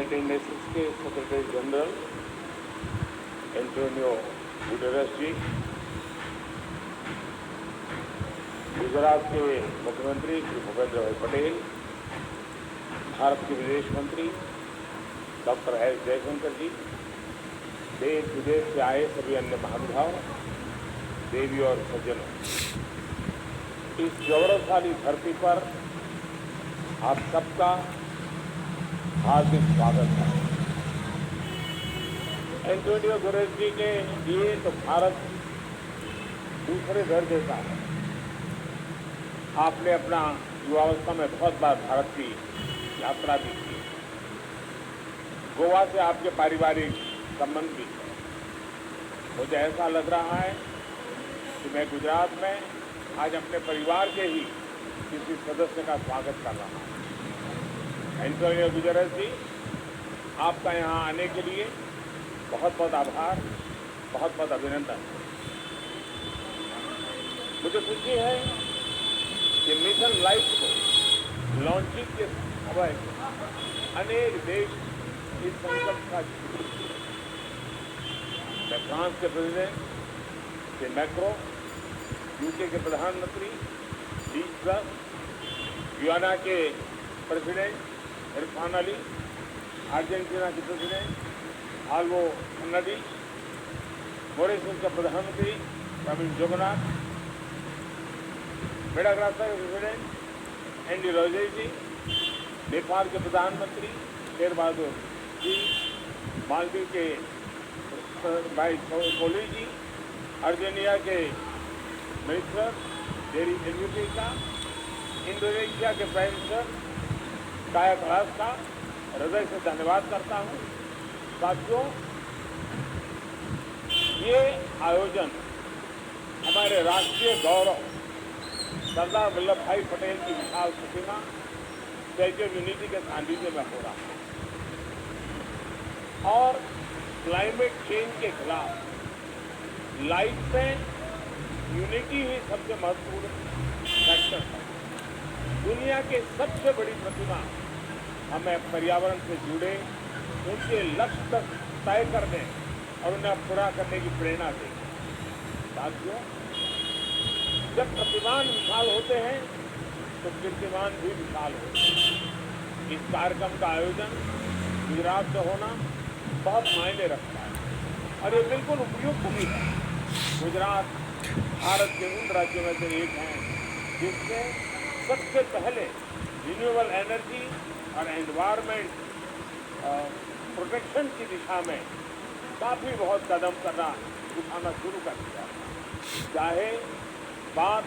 United Nations के secretary general Antonio Guterres जी, गुजरात के मुख्यमंत्री श्री भूपेंद्र भाई पटेल, भारत के विदेश मंत्री डॉक्टर एस जयशंकर जी, देश विदेश से आए सभी अन्य महानुभाव, देवी और सज्जनों, इस गौरवशाली धरती पर आप सबका हार्दिक स्वागत है। एंटोनियो गुटेरेस जी के लिए तो भारत दूसरे घर जैसा है। आपने अपना युवावस्था में बहुत बार भारत की यात्रा भी की। गोवा से आपके पारिवारिक संबंध भी है। मुझे ऐसा लग रहा है कि मैं गुजरात में आज अपने परिवार के ही किसी सदस्य का स्वागत कर रहा हूं। एंटोनियो गुटेरेस जी, आपका यहाँ आने के लिए बहुत बहुत आभार, बहुत बहुत अभिनंदन। मुझे खुशी है कि मिशन लाइफ को लॉन्चिंग के समय अनेक देश इस संकल्प का मैं फ्रांस के प्रेसिडेंट श्री मैक्रो, यूके के प्रधानमंत्री लीज ट्रस, गुयाना के प्रेसिडेंट इरफान अली, अर्जेंटीना के प्रेसिडेंट आल्वो फर्नांडिस, मॉरिशस के प्रधानमंत्री प्रवीण जगन्नाथ, मेडागास्कर के प्रेसिडेंट एंडी रोजे जी, नेपाल के प्रधानमंत्री शेर बहादुर जी, मालदीव के भाई कोहली जी, अर्जेंटीना के मिनिस्टर डेरी एलवीपी का, इंडोनेशिया के प्राइम मिनिस्टर काया कलास का हृदय से धन्यवाद करता हूं। साथियों, ये आयोजन हमारे राष्ट्रीय गौरव सरदार वल्लभ भाई पटेल की विशाल प्रतिमा स्टैच्यू ऑफ यूनिटी के सानिध्य में हो रहा है और क्लाइमेट चेंज के खिलाफ लाइफ में यूनिटी ही सबसे महत्वपूर्ण फैक्टर है। दुनिया के सबसे बड़ी प्रतिमा हमें पर्यावरण से जुड़े उनके लक्ष्य तक तय करने और उन्हें पूरा करने की प्रेरणा देगी। साथियों, जब प्रतिमान विशाल होते हैं तो कीर्तिमान भी विशाल होते हैं। इस कार्यक्रम का आयोजन गुजरात से होना बहुत मायने रखता है और ये बिल्कुल उपयुक्त भी है। गुजरात भारत के उन राज्यों में से एक है जिसमें सबसे पहले रिन्यूएबल एनर्जी और एनवायरमेंट प्रोटेक्शन की दिशा में काफ़ी बहुत कदम उठाना शुरू कर दिया। चाहे बात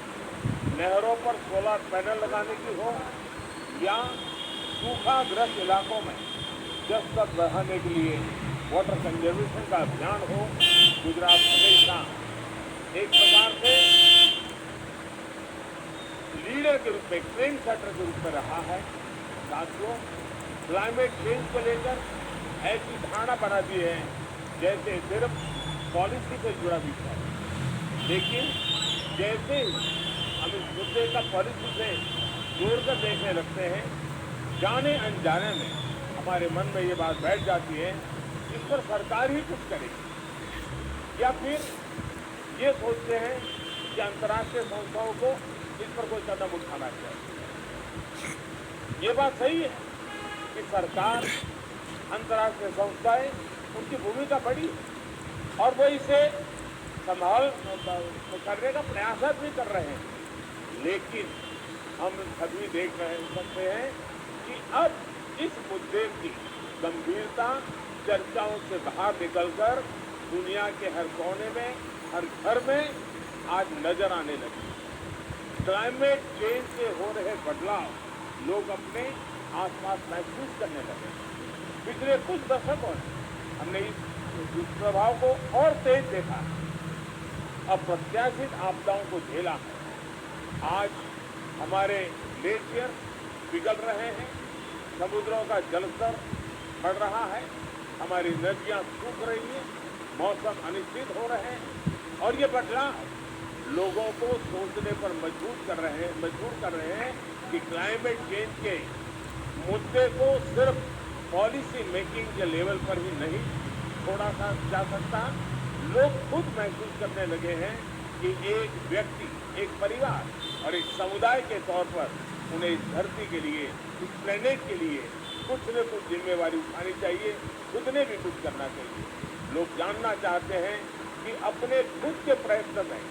नहरों पर सोलर पैनल लगाने की हो या सूखाग्रस्त इलाकों में जलस्तर बढ़ाने के लिए वाटर कंजर्वेशन का अभियान हो, गुजरात हमेशा एक प्रकार से लीडर के रूप में, ट्रेंड सेटर के रूप में रहा है। साथियों, क्लाइमेट चेंज को लेकर ऐसी धारणा बना दी है जैसे सिर्फ पॉलिसी से जुड़ा विषय है, लेकिन जैसे हम इस मुद्दे का पॉलिसी से जोड़कर देखने लगते हैं, जाने अनजाने में हमारे मन में ये बात बैठ जाती है इस पर सरकार ही कुछ करेगी, या फिर ये सोचते हैं कि अंतर्राष्ट्रीय संस्थाओं को इस पर कोई कदम उठाना चाहिए। ये बात सही है कि सरकार, अंतर्राष्ट्रीय संस्थाएं, उनकी भूमिका बड़ी है और वो इसे संभाल करने का प्रयास भी कर रहे हैं, लेकिन हम सभी देख सकते हैं कि अब इस मुद्दे की गंभीरता चर्चाओं से बाहर निकलकर दुनिया के हर कोने में, हर घर में आज नजर आने लगी। क्लाइमेट चेंज से हो रहे बदलाव लोग अपने आसपास महसूस करने लगे। पिछले कुछ दशकों में हमने इस दुष्प्रभाव को और तेज देखा है, अप्रत्याशित आपदाओं को झेला है। आज हमारे ग्लेशियर पिघल रहे हैं, समुद्रों का जलस्तर बढ़ रहा है, हमारी नदियां सूख रही हैं, मौसम अनिश्चित हो रहे हैं और ये बदलाव लोगों को सोचने पर मजबूर कर रहे हैं कि क्लाइमेट चेंज के मुद्दे को सिर्फ पॉलिसी मेकिंग के लेवल पर ही नहीं छोड़ा जा सकता। लोग खुद महसूस करने लगे हैं कि एक व्यक्ति, एक परिवार और एक समुदाय के तौर पर उन्हें इस धरती के लिए, इस प्लेनेट के लिए कुछ न कुछ जिम्मेवारी उठानी चाहिए, खुद ने भी कुछ करना चाहिए। लोग जानना चाहते हैं कि अपने खुद के प्रयत्न में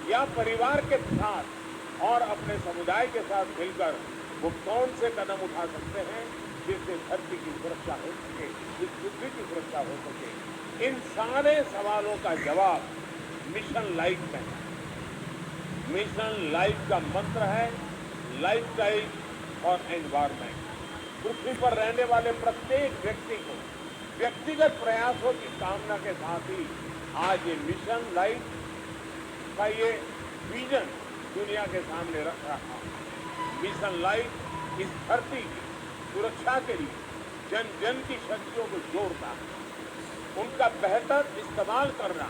या परिवार के साथ और अपने समुदाय के साथ मिलकर वो कौन से कदम उठा सकते हैं जिससे धरती की सुरक्षा हो सके, इस पृथ्वी की सुरक्षा हो सके। इन सारे सवालों का जवाब मिशन लाइफ में है। मिशन लाइफ का मंत्र है लाइफस्टाइल और एनवायरमेंट। पृथ्वी पर रहने वाले प्रत्येक व्यक्ति को व्यक्तिगत प्रयासों की कामना के साथ ही आज ये मिशन लाइफ का ये विजन दुनिया के सामने रख रहा है। मिशन लाइफ इस धरती की सुरक्षा के लिए जन जन की शक्तियों को जोड़ता है, उनका बेहतर इस्तेमाल करना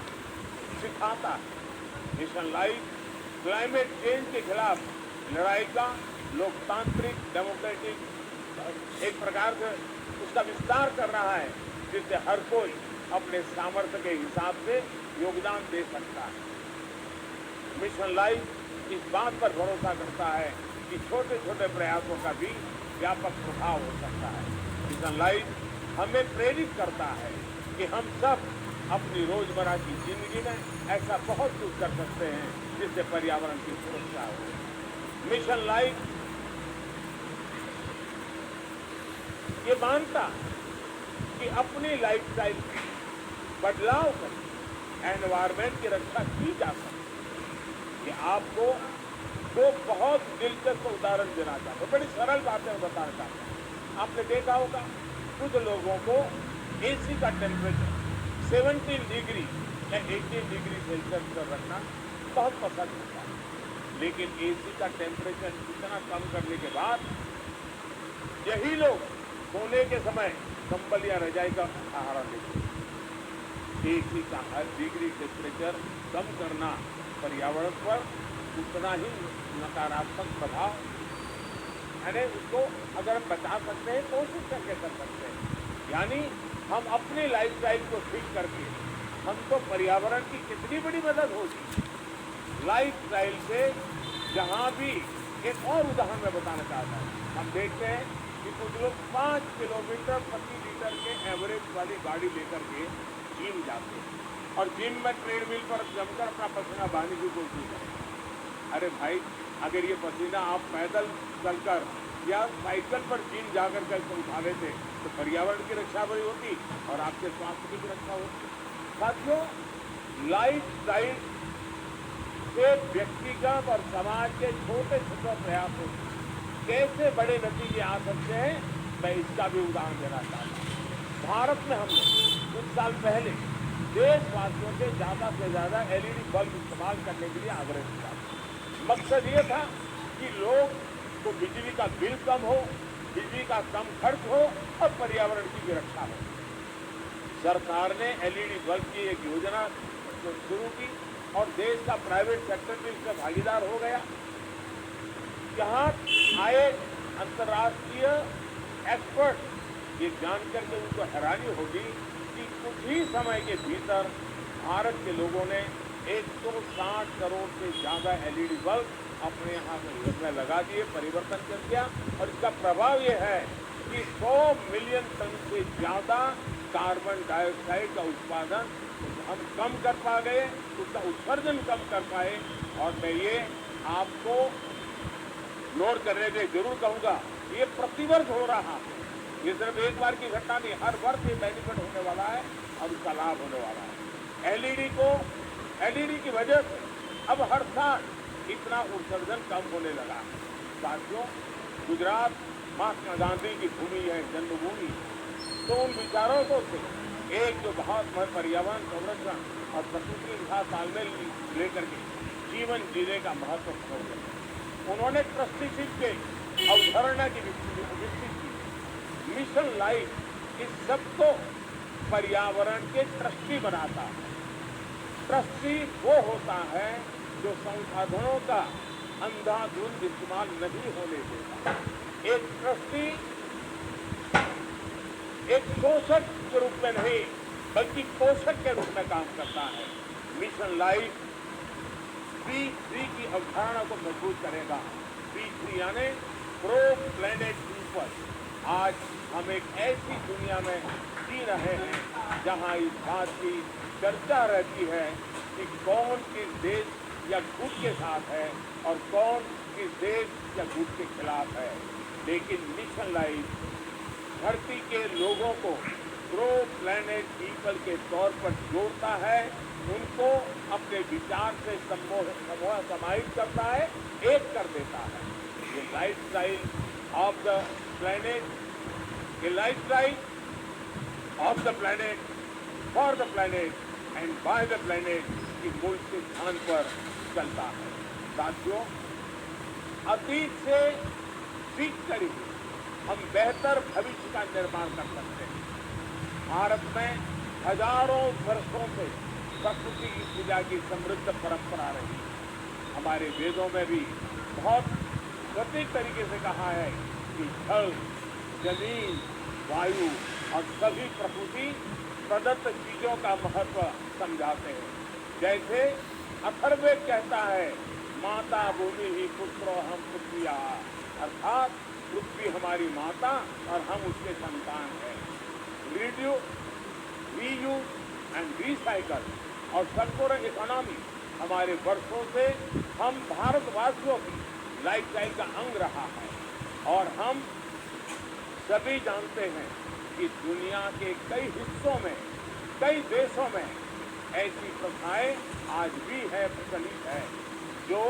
सिखाता है। मिशन लाइफ क्लाइमेट चेंज के खिलाफ लड़ाई का लोकतांत्रिक डेमोक्रेटिक एक प्रकार से उसका विस्तार कर रहा है, जिससे हर कोई अपने सामर्थ्य के हिसाब से योगदान दे सकता है। मिशन लाइफ इस बात पर भरोसा करता है कि छोटे छोटे प्रयासों का भी व्यापक प्रभाव हो सकता है। मिशन लाइफ हमें प्रेरित करता है कि हम सब अपनी रोजमर्रा की जिंदगी में ऐसा बहुत कुछ कर सकते हैं जिससे पर्यावरण की सुरक्षा हो। मिशन लाइफ ये मानता कि अपनी लाइफस्टाइल में बदलाव कर एनवायरमेंट की रक्षा की जा सकती है। ये आपको दो बहुत दिलचस्प उदाहरण देना चाहता हूँ, बड़ी सरल बातें बताना चाहता हूँ। आपने देखा होगा कुछ लोगों को एसी का टेम्परेचर 17 डिग्री या 18 डिग्री सेल्सियस पर रखना बहुत पसंद होता है, लेकिन एसी का टेम्परेचर इतना कम करने के बाद यही लोग सोने के समय कंबल या रजाई का सहारा लेते हैं। एसी का हर डिग्री टेम्परेचर कम करना पर्यावरण पर उतना ही नकारात्मक प्रभाव, यानी उसको अगर हम बचा सकते हैं कोशिश करके कर सकते हैं। यानी हम अपनी लाइफस्टाइल को ठीक करके हमको पर्यावरण की कितनी बड़ी मदद होगी। लाइफस्टाइल से जहाँ भी एक और उदाहरण मैं बताना चाहता हूँ, हम देखते हैं कि कुछ लोग 5 किलोमीटर प्रति लीटर के एवरेज वाली गाड़ी लेकर के जिम जाते हैं और जिम में ट्रेडमिल पर जमकर अपना पसीना बहाने की कोशिश करते हैं। अरे भाई, अगर ये पसीना आप पैदल चलकर या साइकिल पर जिम जाकर के उठा लेते तो पर्यावरण की रक्षा भी होती और आपके स्वास्थ्य की भी रक्षा होती। साथियों, लाइफस्टाइल से व्यक्तिगत और समाज के छोटे छोटे प्रयासों से कैसे बड़े नतीजे आ सकते हैं, मैं इसका भी उदाहरण देना चाहता हूँ। भारत में हमने कुछ साल पहले देशवासियों से ज़्यादा एलईडी बल्ब इस्तेमाल करने के लिए आग्रह किया। मकसद ये था कि लोग को बिजली का बिल कम हो, बिजली का कम खर्च हो और पर्यावरण की भी रक्षा हो। सरकार ने एलईडी बल्ब की एक योजना शुरू की और देश का प्राइवेट सेक्टर भी इसमें भागीदार हो गया। यहाँ आए अंतर्राष्ट्रीय एक्सपर्ट ये जानकर के उनको हैरानी होगी कि कुछ ही समय के भीतर भारत के लोगों ने 160 करोड़ से ज़्यादा एलईडी बल्ब अपने यहाँ में लगा दिए, परिवर्तन कर दिया। और इसका प्रभाव ये है कि 100 मिलियन टन से ज़्यादा कार्बन डाइऑक्साइड का उत्पादन हम कम कर पा गए, उसका उत्सर्जन कम कर पाए। और मैं ये आपको नोट करने के जरूर कहूँगा, ये प्रतिवर्ष हो रहा है, ये सिर्फ एक बार की घटना नहीं, हर वर्ष ये बेनिफिट होने वाला है और उसका लाभ होने वाला है। एलईडी की वजह से अब हर साल इतना उत्सर्जन कम होने लगा है। साथियों, गुजरात महात्मा गांधी की भूमि है, जन्मभूमि, तो उन विचारों को से एक जो बहुत पर्यावरण संरक्षण और प्रकृति के साथ तालमेल लेकर के जीवन जीने का महत्व हो गया। उन्होंने ट्रस्टीशिप के अवधारणा की विकसित की। मिशन लाइफ इस सबको पर्यावरण के ट्रस्टी बनाता है। ट्रस्टी वो होता है जो संसाधनों का अंधाधुंध इस्तेमाल नहीं होने देता। एक ट्रस्टी एक शोषक के रूप में नहीं बल्कि पोषक के रूप में काम करता है। मिशन लाइफ P3 की अवधारणा को मजबूत करेगा। P3 यानी प्रो प्लेनेट पीपल। आज हम एक ऐसी दुनिया में जी रहे हैं जहां इस बात की चर्चा रहती है कि कौन किस देश या गुट के साथ है और कौन किस देश या गुट के खिलाफ है। लेकिन मिशन लाइफ धरती के लोगों को प्रो प्लेनेट पीपल के तौर पर जोड़ता है, उनको अपने विचार से समाहित करता है, एक कर देता है। ये लाइफस्टाइल ऑफ द प्लेनेट, ये lifestyle of the planet, for the planet and by the planet की मूल सिद्धांत पर चलता है। साथियों, अतीत से सीख कर ही हम बेहतर भविष्य का निर्माण कर सकते हैं। भारत में हजारों वर्षों से प्रकृति की पूजा की समृद्ध परंपरा रही। हमारे वेदों में भी बहुत सटीक तरीके से कहा है कि जल, जमीन, वायु और सभी प्रकृति प्रदत्त चीजों का महत्व समझाते हैं। जैसे अथर्ववेद कहता है, माता भूमि ही पुत्रो हम पुत्रिया, अर्थात पृथ्वी हमारी माता और हम उसके संतान हैं। रीयूज एंड रिसाइकल और सर्कुलर इकोनॉमी हमारे वर्षों से हम भारतवासियों की लाइफस्टाइल का अंग रहा है। और हम सभी जानते हैं कि दुनिया के कई हिस्सों में, कई देशों में ऐसी प्रथाएं आज भी है, प्रचलित है, जो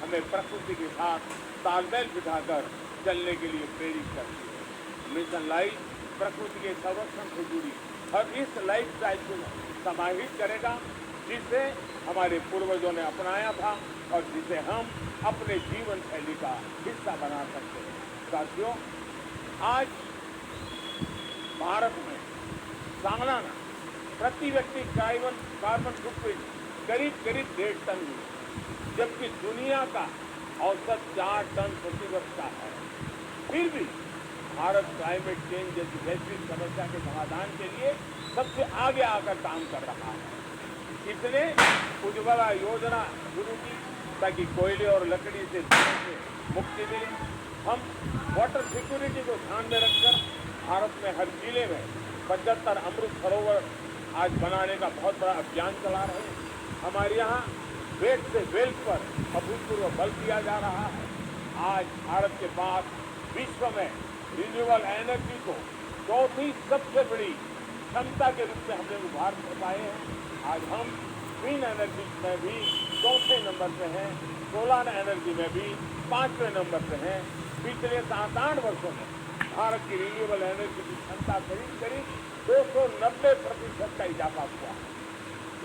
हमें प्रकृति के साथ तालमेल बिठाकर चलने के लिए प्रेरित करती है। मिशन लाइफ प्रकृति के संरक्षण से जुड़ी और इस लाइफस्टाइल को समाहित करेगा जिसे हमारे पूर्वजों ने अपनाया था और जिसे हम अपने जीवन शैली का हिस्सा बना सकते हैं। साथियों, आज भारत में सालाना प्रति व्यक्ति कार्बन फुटप्रिंट करीब 1.5 टन हुई, जबकि दुनिया का औसत 4 टन प्रति वर्ष का है। फिर भी भारत क्लाइमेट चेंज जैसी वैश्विक समस्या के समाधान के लिए सबसे आगे आकर काम कर रहा है। इसने उज्ज्वला योजना शुरू की ताकि कोयले और लकड़ी से मुक्ति मिले। हम वाटर सिक्योरिटी को ध्यान में रखकर भारत में हर जिले में 75 अमृत सरोवर आज बनाने का बहुत बड़ा अभियान चला रहे हैं। हमारे यहाँ वेस्ट से वेल्थ पर अभूतपूर्व बल दिया जा रहा है। आज भारत के पास विश्व में रिन्यूएबल एनर्जी को चौथी सबसे बड़ी क्षमता के रूप में हमने उभार कर पाए हैं। आज हम ग्रीन एनर्जी में भी चौथे नंबर पे हैं, सोलर एनर्जी में भी 5वें नंबर पे हैं। पिछले 7-8 वर्षों में भारत की रिन्यूएबल एनर्जी की क्षमता करीब 290% का इजाफा हुआ।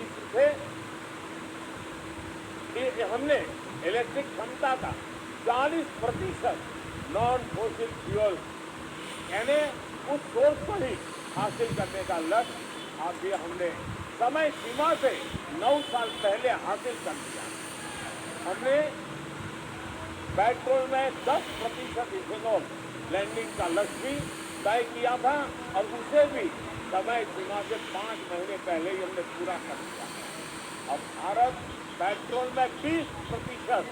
इससे हमने इलेक्ट्रिक क्षमता का 40% नॉन फोसिल फ्यूल यानी उस सोर्स को ही हासिल करने का लक्ष्य आज भी हमने समय सीमा से 9 साल पहले हासिल कर लिया। हमने पेट्रोल में 10% इथेनॉल ब्लेंडिंग का लक्ष्य भी तय किया था और उसे भी समय सीमा से 5 महीने पहले ही हमने पूरा कर लिया। अब भारत पेट्रोल में 20%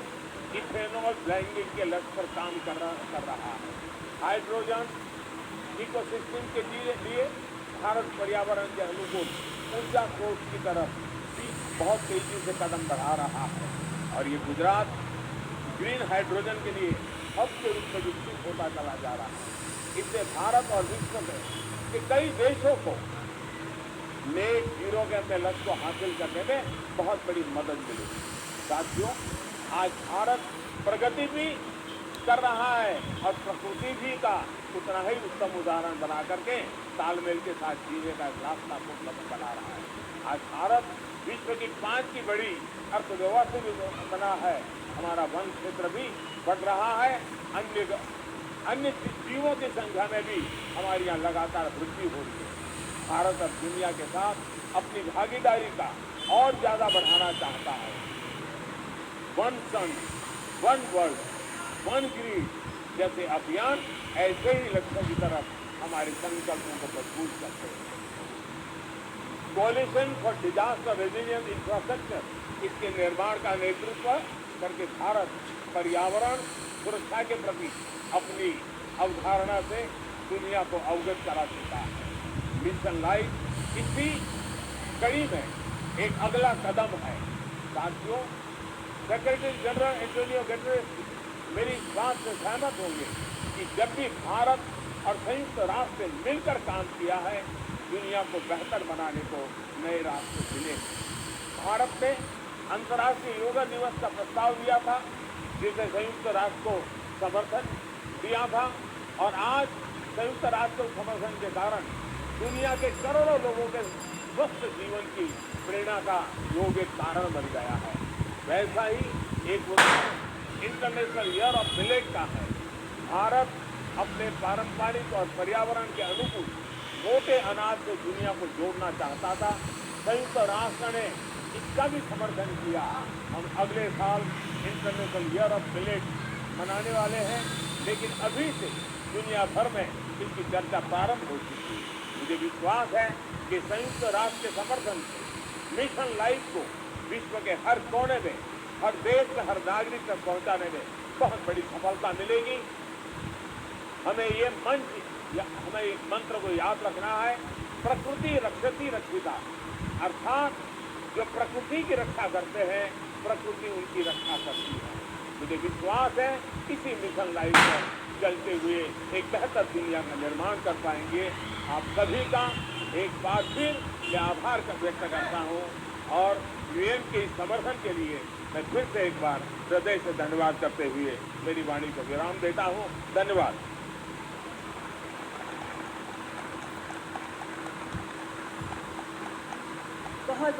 इथेनॉल ब्लेंडिंग के लक्ष्य पर काम कर रहा है। हाइड्रोजन इकोसिस्टम के लिए भारत पर्यावरण के अनुकूल ऊर्जा स्रोत की तरफ भी बहुत तेजी से कदम बढ़ा रहा है और ये गुजरात ग्रीन हाइड्रोजन के लिए हब के रूप में विकसित होता चला जा रहा है। इससे भारत और विश्व में के कई देशों को नेट जीरो के अपने लक्ष्य को हासिल करने में बहुत बड़ी मदद मिलेगी। साथियों, आज भारत प्रगति भी कर रहा है और प्रकृति भी का उतना ही उत्तम उदाहरण बना करके तालमेल के साथ जीने का रास्ता उपलब्ध बना रहा है। आज भारत विश्व की 5 की बड़ी अर्थव्यवस्था भी बना है। हमारा वन क्षेत्र भी बढ़ रहा है। अन्य जीवों की संख्या में भी हमारी यहाँ लगातार वृद्धि हो रही है। भारत अब दुनिया के साथ अपनी भागीदारी का और ज्यादा बढ़ाना चाहता है। वन सन, वन वर्ल्ड, वन ग्रीड जैसे अभियान ऐसे ही लक्ष्यों की तरफ हमारे संकल्पों को मजबूत करते हैं। Coalition for disaster resilience infrastructure इसके निर्माण का नेतृत्व करके भारत पर्यावरण सुरक्षा के प्रति अपनी अवधारणा से दुनिया को अवगत करा चुका है। मिशन लाइफ इसी कड़ी में एक अगला कदम है। साथियों, सेक्रेटरी जनरल एंटोनियो गुटेरेस मेरी इस बात से सहमत होंगे कि जब भी भारत और संयुक्त राष्ट्र ने मिलकर काम किया है, दुनिया को बेहतर बनाने को नए रास्ते मिले। भारत ने अंतर्राष्ट्रीय योगा दिवस का प्रस्ताव दिया था, जिसे संयुक्त राष्ट्र को समर्थन दिया था, और आज संयुक्त राष्ट्र को समर्थन के कारण दुनिया के करोड़ों लोगों के स्वस्थ जीवन की प्रेरणा का योग एक कारण बन गया है। वैसा ही एक इंटरनेशनल ईयर ऑफ मिलेट का है। भारत अपने पारंपरिक और पर्यावरण के अनुकूल मोटे अनाज से दुनिया को जोड़ना चाहता था। संयुक्त राष्ट्र ने इसका भी समर्थन किया। हम अगले साल इंटरनेशनल ईयर ऑफ मिलेट मनाने वाले हैं, लेकिन अभी से दुनिया भर में इसकी चर्चा प्रारंभ हो चुकी है। मुझे विश्वास है कि संयुक्त राष्ट्र के समर्थन से मिशन लाइफ को विश्व के हर कोने में, हर देश में, हर नागरिक तक पहुंचाने में बहुत बड़ी सफलता मिलेगी। हमें ये हमें इस मंत्र को याद रखना है, प्रकृति रक्षति रक्षिता, अर्थात जो प्रकृति की रक्षा करते हैं, प्रकृति उनकी रक्षा करती है। मुझे विश्वास है इसी मिशन लाइफ पर चलते हुए एक बेहतर दुनिया का निर्माण कर पाएंगे। आप सभी का एक बार फिर मैं आभार व्यक्त करता हूँ, और यूएन के इस समर्थन के लिए मैं फिर से एक बार हृदय से धन्यवाद करते हुए मेरी वाणी को विराम देता हूँ। धन्यवाद। बहुत बहुत